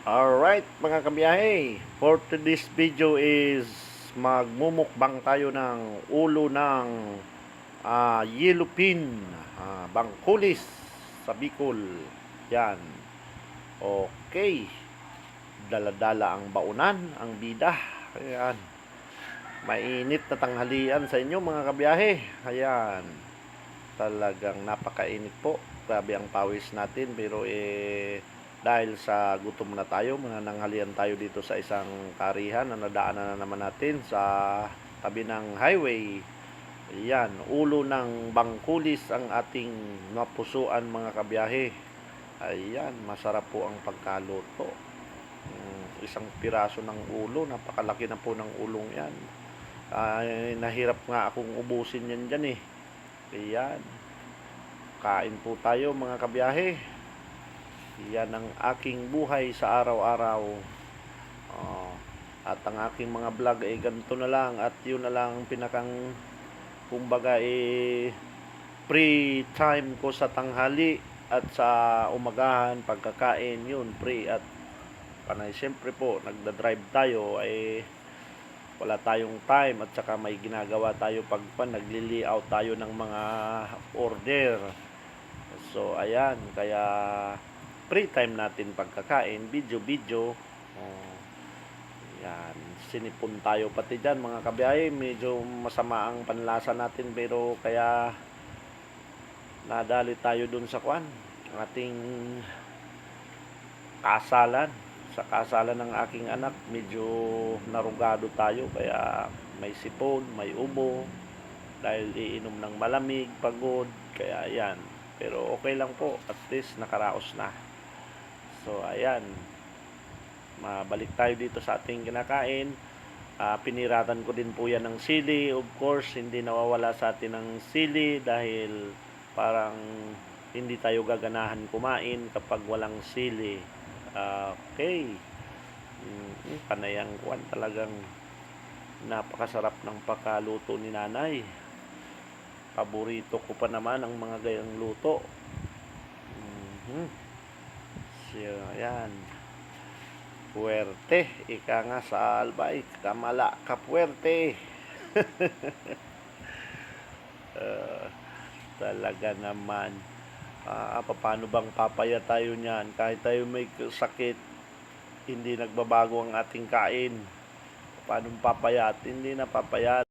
Alright mga kabiyahe, for today's video is magmumukbang tayo ng ulo ng yellowfin, bangkulis sa Bicol. Yan. Okay. Dala-dala ang baunan, ang bida. Ayan. Mainit na tanghalian sa inyo mga kabiyahe. Ayan. Talagang napakainit po. Grabe ang pawis natin pero dahil sa gutom na tayo, manananghalian tayo dito sa isang karihan na nadaanan na naman natin sa tabi ng highway. Ayan, ulo ng bangkulis ang ating napusuan mga kabiyahe. Ayan, masarap po ang pagkaluto. Isang piraso ng ulo, napakalaki na po ng ulong yan. Nahirap nga akong ubusin yan dyan eh. Ayan, kain po tayo mga kabiyahe. Yan ang aking buhay sa araw-araw. At ang aking mga vlog ay ganito na lang. At yun na lang pinakang kumbaga free time ko sa tanghali at sa umagahan pagkakain. Yun, free at panay. Siyempre po, nagda-drive tayo ay wala tayong time at saka may ginagawa tayo pag nagli-layout tayo ng mga order. So, ayan. Kaya free time natin pagkakain, video. Yan, sinipon tayo pati dyan mga kabiyahe. Medyo masama ang panlasa natin pero kaya nadali tayo dun sa ating kasalan. Sa kasalan ng aking anak, medyo narugado tayo kaya may sipon, may ubo dahil iinom ng malamig, pagod, kaya yan. Pero okay lang po, at least nakaraos na. So, ayan. Mabalik tayo dito sa ating kinakain. Piniratan ko din po yan ng sili. Of course, hindi nawawala sa atin ng sili dahil parang hindi tayo gaganahan kumain kapag walang sili. Okay. Panayang talagang napakasarap ng pagkaluto ni nanay. Paborito ko pa naman ang mga gayang luto. So, ayan. Puwerte. Ika nga sa albay. Kamala ka puwerte. Talaga naman. Paano bang papaya tayo niyan? Kahit tayo may sakit, hindi nagbabago ang ating kain. Paano papayat? Hindi na papayat.